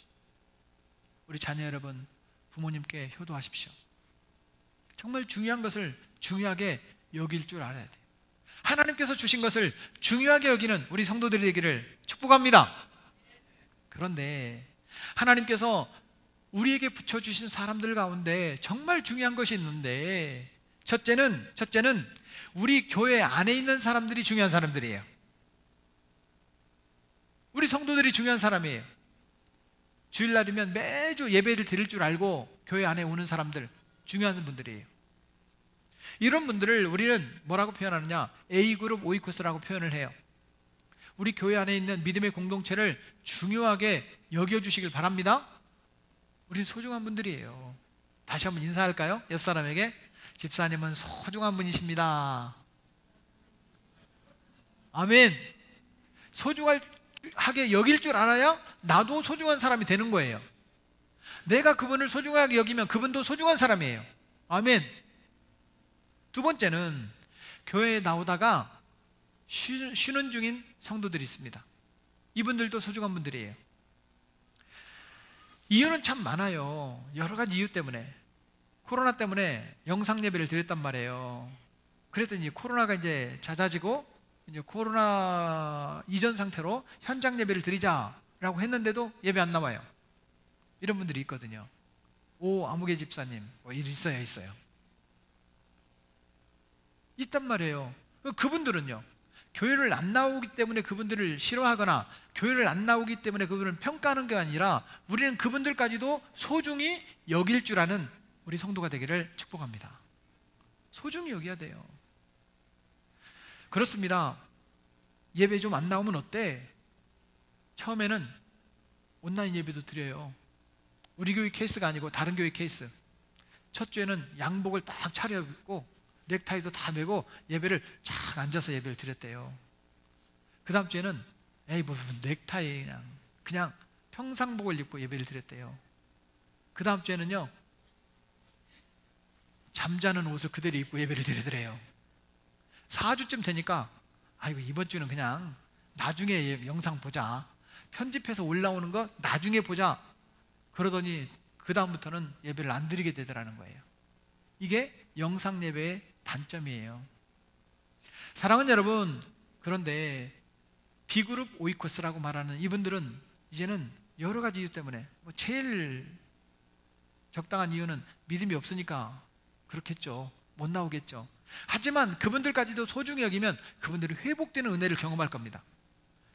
우리 자녀 여러분, 부모님께 효도하십시오. 정말 중요한 것을 중요하게 여길 줄 알아야 돼요. 하나님께서 주신 것을 중요하게 여기는 우리 성도들이 되기를 축복합니다. 그런데 하나님께서 우리에게 붙여주신 사람들 가운데 정말 중요한 것이 있는데, 첫째는 우리 교회 안에 있는 사람들이 중요한 사람들이에요. 우리 성도들이 중요한 사람이에요. 주일날이면 매주 예배를 드릴 줄 알고 교회 안에 오는 사람들, 중요한 분들이에요. 이런 분들을 우리는 뭐라고 표현하느냐? A그룹, O코스라고 표현을 해요. 우리 교회 안에 있는 믿음의 공동체를 중요하게 여겨주시길 바랍니다. 우리는 소중한 분들이에요. 다시 한번 인사할까요? 옆 사람에게. 집사님은 소중한 분이십니다. 아멘. 소중하게 여길 줄 알아야 나도 소중한 사람이 되는 거예요. 내가 그분을 소중하게 여기면 그분도 소중한 사람이에요. 아멘. 두 번째는 교회에 나오다가 쉬는 중인 성도들이 있습니다. 이분들도 소중한 분들이에요. 이유는 참 많아요. 여러 가지 이유 때문에. 코로나 때문에 영상 예배를 드렸단 말이에요. 그랬더니 코로나가 이제 잦아지고 이제 코로나 이전 상태로 현장 예배를 드리자라고 했는데도 예배 안 나와요. 이런 분들이 있거든요. 오, 아무개 집사님, 있어요. 있단 말이에요. 그분들은요, 교회를 안 나오기 때문에 그분들을 싫어하거나 교회를 안 나오기 때문에 그분을 평가하는 게 아니라 우리는 그분들까지도 소중히 여길 줄 아는 우리 성도가 되기를 축복합니다. 소중히 여겨야 돼요. 그렇습니다. 예배 좀 안 나오면 어때? 처음에는 온라인 예배도 드려요. 우리 교회 케이스가 아니고 다른 교회 케이스. 첫 주에는 양복을 딱 차려입고 넥타이도 다 메고 예배를 쫙 앉아서 예배를 드렸대요. 그 다음 주에는 에이 무슨 넥타이, 그냥 평상복을 입고 예배를 드렸대요. 그 다음 주에는요, 잠자는 옷을 그대로 입고 예배를 드리더래요. 4주쯤 되니까 아이고 이번 주는 그냥 나중에 영상 보자, 편집해서 올라오는 거 나중에 보자, 그러더니 그 다음부터는 예배를 안 드리게 되더라는 거예요. 이게 영상 예배의 단점이에요. 사랑하는 여러분, 그런데 B그룹 오이코스라고 말하는 이분들은 이제는 여러 가지 이유 때문에, 제일 적당한 이유는 믿음이 없으니까 그렇겠죠. 못 나오겠죠. 하지만 그분들까지도 소중히 여기면 그분들이 회복되는 은혜를 경험할 겁니다.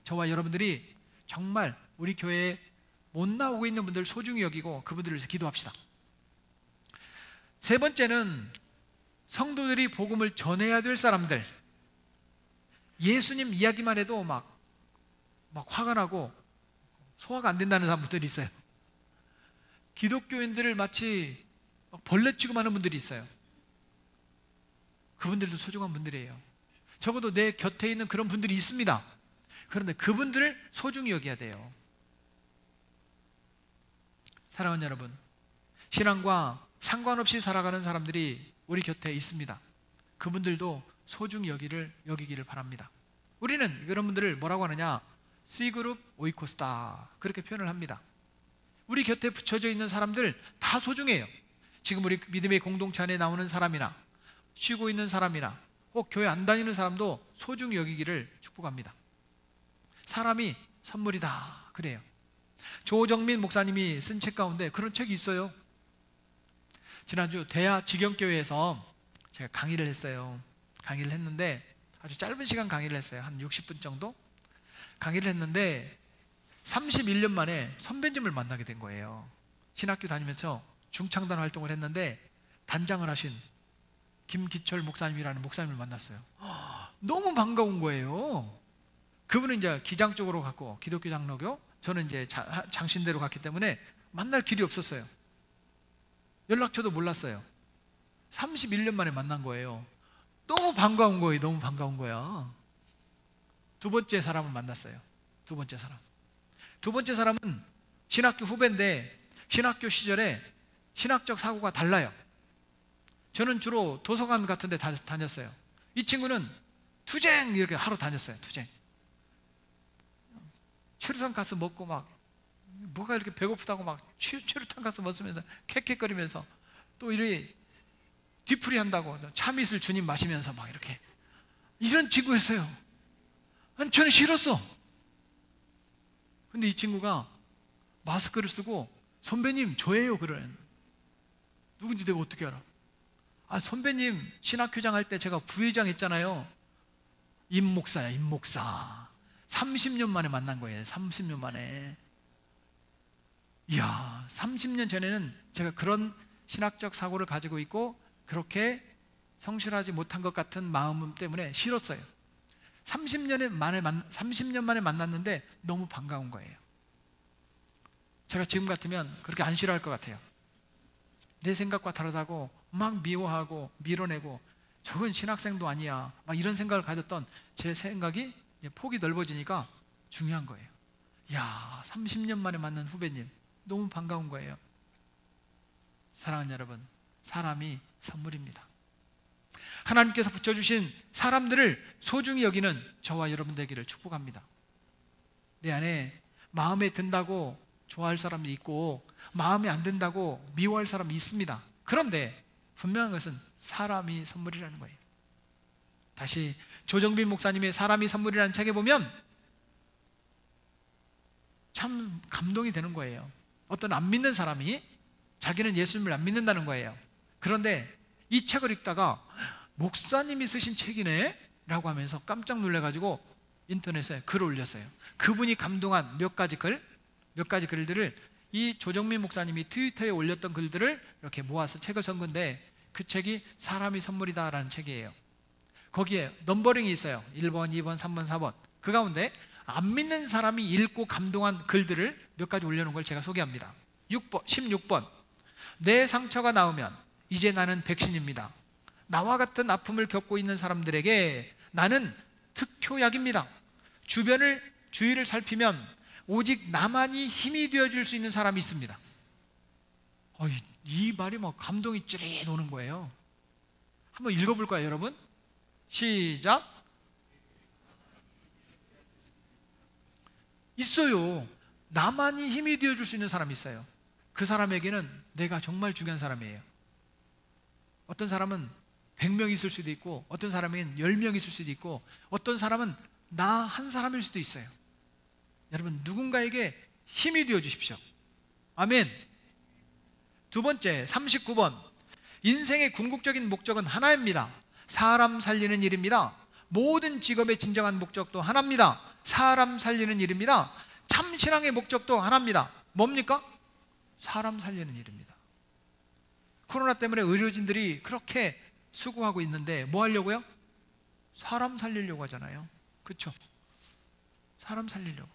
저와 여러분들이 정말 우리 교회에 못 나오고 있는 분들 소중히 여기고 그분들을 위해서 기도합시다. 세 번째는 성도들이 복음을 전해야 될 사람들. 예수님 이야기만 해도 막 화가 나고 소화가 안 된다는 사람들이 있어요. 기독교인들을 마치 벌레 취급하는 분들이 있어요. 그분들도 소중한 분들이에요. 적어도 내 곁에 있는 그런 분들이 있습니다. 그런데 그분들을 소중히 여겨야 돼요. 사랑하는 여러분, 신앙과 상관없이 살아가는 사람들이 우리 곁에 있습니다. 그분들도 소중히 여기기를 바랍니다. 우리는 그런 분들을 뭐라고 하느냐? C그룹 오이코스다, 그렇게 표현을 합니다. 우리 곁에 붙여져 있는 사람들 다 소중해요. 지금 우리 믿음의 공동체 안에 나오는 사람이나 쉬고 있는 사람이나 혹 교회 안 다니는 사람도 소중히 여기기를 축복합니다. 사람이 선물이다, 그래요. 조정민 목사님이 쓴 책 가운데 그런 책이 있어요. 지난주 대하 직영교회에서 제가 강의를 했어요. 강의를 했는데 아주 짧은 시간 강의를 했어요. 한 60분 정도 강의를 했는데 31년 만에 선배님을 만나게 된 거예요. 신학교 다니면서 중창단 활동을 했는데 단장을 하신 김기철 목사님이라는 목사님을 만났어요. 너무 반가운 거예요. 그분은 이제 기장 쪽으로 갔고 기독교 장로교, 저는 이제 장신대로 갔기 때문에 만날 길이 없었어요. 연락처도 몰랐어요. 31년 만에 만난 거예요. 너무 반가운 거예요. 너무 반가운 거야. 두 번째 사람을 만났어요. 두 번째 사람은 신학교 후배인데 신학교 시절에 신학적 사고가 달라요. 저는 주로 도서관 같은 데 다녔어요. 이 친구는 투쟁 이렇게 하러 다녔어요. 투쟁. 최루탄 가스 먹고 뭐가 이렇게 배고프다고 최루탄 가스 먹으면서 캑캑거리면서 또 이렇게 뒤풀이 한다고 참이슬 주님 마시면서 이렇게 이런 친구였어요. 저는 싫었어. 근데 이 친구가 마스크를 쓰고 선배님 저예요 그러는. 누군지 내가 어떻게 알아? 선배님 신학교장 할 때 제가 부회장 했잖아요. 임 목사야, 임 목사. 30년 만에 만난 거예요. 30년 만에. 이야, 30년 전에는 제가 그런 신학적 사고를 가지고 있고 그렇게 성실하지 못한 것 같은 마음 때문에 싫었어요. 30년 만에 만났는데 너무 반가운 거예요. 제가 지금 같으면 그렇게 안 싫어할 것 같아요. 내 생각과 다르다고 막 미워하고 밀어내고 저건 신학생도 아니야 이런 생각을 가졌던 제 생각이 폭이 넓어지니까 중요한 거예요. 야, 30년 만에 만난 후배님 너무 반가운 거예요. 사랑하는 여러분, 사람이 선물입니다. 하나님께서 붙여주신 사람들을 소중히 여기는 저와 여러분 되기를 축복합니다. 내 안에 마음에 든다고 좋아할 사람이 있고 마음에 안 든다고 미워할 사람이 있습니다. 그런데 분명한 것은 사람이 선물이라는 거예요. 다시 조정빈 목사님의 사람이 선물이라는 책에 보면 참 감동이 되는 거예요. 어떤 안 믿는 사람이 자기는 예수님을 안 믿는다는 거예요. 그런데 이 책을 읽다가 목사님이 쓰신 책이네? 라고 하면서 깜짝 놀라가지고 인터넷에 글을 올렸어요. 그분이 감동한 몇 가지 글들을 이 조정민 목사님이 트위터에 올렸던 글들을 이렇게 모아서 책을 쓴 건데 그 책이 사람이 선물이다 라는 책이에요. 거기에 넘버링이 있어요. 1번, 2번, 3번, 4번. 그 가운데 안 믿는 사람이 읽고 감동한 글들을 몇 가지 올려놓은 걸 제가 소개합니다. 16번. 내 상처가 나으면 이제 나는 백신입니다. 나와 같은 아픔을 겪고 있는 사람들에게 나는 특효약입니다. 주위를 살피면 오직 나만이 힘이 되어줄 수 있는 사람이 있습니다. 이 말이 뭐 감동이 찌릿 오는 거예요. 한번 읽어볼까요, 여러분? 시작. 있어요. 나만이 힘이 되어줄 수 있는 사람이 있어요. 그 사람에게는 내가 정말 중요한 사람이에요. 어떤 사람은 100명 있을 수도 있고, 어떤 사람에게는 10명 있을 수도 있고, 어떤 사람은 나 한 사람일 수도 있어요. 여러분, 누군가에게 힘이 되어 주십시오. 아멘. 두 번째, 39번. 인생의 궁극적인 목적은 하나입니다. 사람 살리는 일입니다. 모든 직업의 진정한 목적도 하나입니다. 사람 살리는 일입니다. 참 신앙의 목적도 하나입니다. 뭡니까? 사람 살리는 일입니다. 코로나 때문에 의료진들이 그렇게 수고하고 있는데 뭐 하려고요? 사람 살리려고 하잖아요. 그렇죠? 사람 살리려고.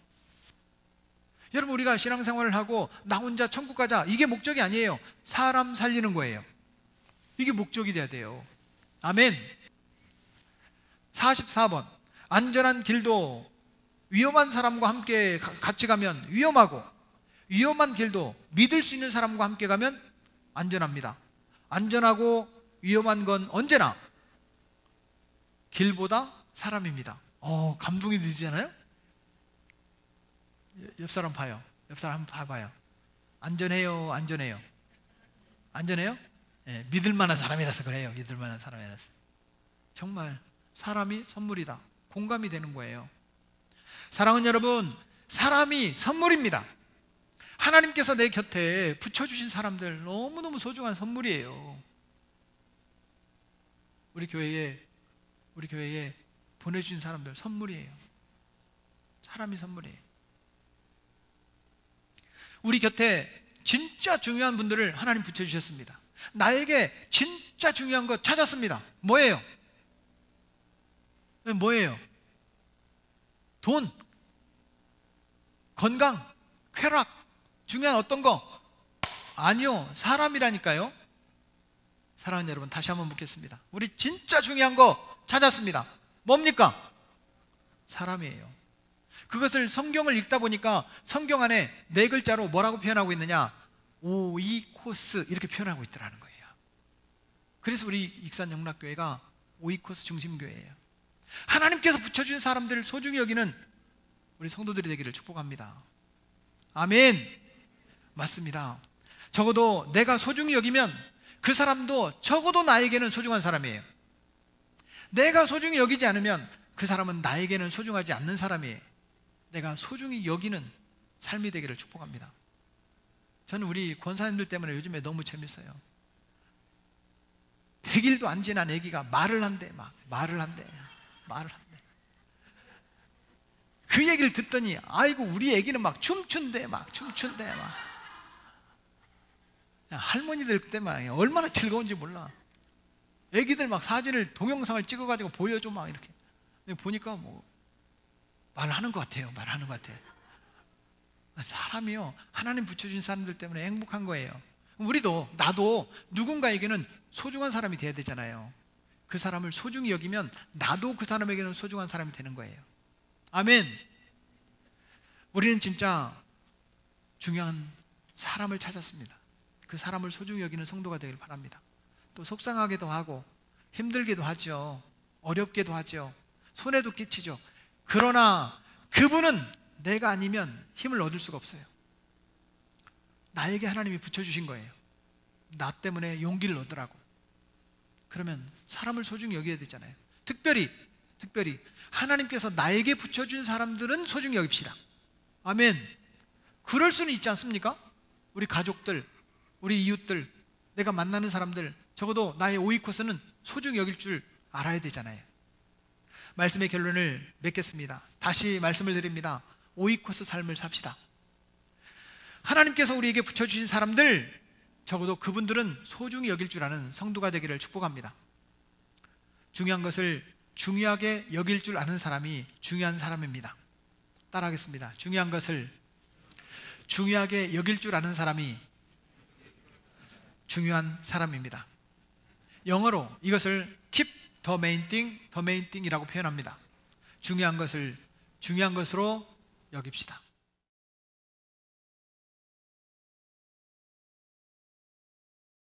여러분, 우리가 신앙생활을 하고 나 혼자 천국 가자, 이게 목적이 아니에요. 사람 살리는 거예요. 이게 목적이 돼야 돼요. 아멘. 44번. 안전한 길도 위험한 사람과 함께 같이 가면 위험하고, 위험한 길도 믿을 수 있는 사람과 함께 가면 안전합니다. 안전하고 위험한 건 언제나 길보다 사람입니다. 감동이 되잖아요. 옆 사람 봐요. 옆 사람 한번 봐봐요. 안전해요, 안전해요? 안전해요? 네, 믿을 만한 사람이라서 그래요. 믿을 만한 사람이라서. 정말 사람이 선물이다. 공감이 되는 거예요. 사랑하는 여러분, 사람이 선물입니다. 하나님께서 내 곁에 붙여주신 사람들 너무너무 소중한 선물이에요. 우리 교회에 보내주신 사람들 선물이에요. 사람이 선물이에요. 우리 곁에 진짜 중요한 분들을 하나님 붙여주셨습니다. 나에게 진짜 중요한 거 찾았습니다. 뭐예요? 뭐예요? 돈, 건강, 쾌락, 중요한 어떤 거? 아니요, 사람이라니까요. 사랑하는 여러분, 다시 한번 묻겠습니다. 우리 진짜 중요한 거 찾았습니다. 뭡니까? 사람이에요. 그것을 성경을 읽다 보니까 성경 안에 4글자로 뭐라고 표현하고 있느냐? 오이코스, 이렇게 표현하고 있더라는 거예요. 그래서 우리 익산 영락교회가 오이코스 중심교회예요. 하나님께서 붙여준 사람들을 소중히 여기는 우리 성도들이 되기를 축복합니다. 아멘. 맞습니다. 적어도 내가 소중히 여기면 그 사람도 적어도 나에게는 소중한 사람이에요. 내가 소중히 여기지 않으면 그 사람은 나에게는 소중하지 않는 사람이에요. 내가 소중히 여기는 삶이 되기를 축복합니다. 저는 우리 권사님들 때문에 요즘에 너무 재밌어요. 100일도 안 지난 애기가 말을 한대. 그 얘기를 듣더니 아이고, 우리 애기는 막 춤춘대. 할머니들 그때 막 얼마나 즐거운지 몰라. 애기들 막 사진을, 동영상을 찍어가지고 보여줘 막 이렇게. 근데 보니까 뭐 말하는 것 같아요. 사람이요, 하나님 붙여준 사람들 때문에 행복한 거예요. 나도 누군가에게는 소중한 사람이 돼야 되잖아요. 그 사람을 소중히 여기면 나도 그 사람에게는 소중한 사람이 되는 거예요. 아멘. 우리는 진짜 중요한 사람을 찾았습니다. 그 사람을 소중히 여기는 성도가 되길 바랍니다. 또 속상하게도 하고 힘들게도 하죠. 어렵게도 하죠. 손해도 끼치죠. 그러나 그분은 내가 아니면 힘을 얻을 수가 없어요. 나에게 하나님이 붙여주신 거예요. 나 때문에 용기를 얻으라고. 그러면 사람을 소중히 여겨야 되잖아요. 특별히 하나님께서 나에게 붙여준 사람들은 소중히 여깁시다. 아멘. 그럴 수는 있지 않습니까? 우리 가족들, 우리 이웃들, 내가 만나는 사람들, 적어도 나의 오이코스는 소중히 여길 줄 알아야 되잖아요. 말씀의 결론을 맺겠습니다. 다시 말씀을 드립니다. 오이코스 삶을 삽시다. 하나님께서 우리에게 붙여주신 사람들, 적어도 그분들은 소중히 여길 줄 아는 성도가 되기를 축복합니다. 중요한 것을 중요하게 여길 줄 아는 사람이 중요한 사람입니다. 따라하겠습니다. 중요한 것을 중요하게 여길 줄 아는 사람이 중요한 사람입니다. 영어로 이것을 keep the main thing 이라고 표현합니다. 중요한 것을 중요한 것으로 여깁시다.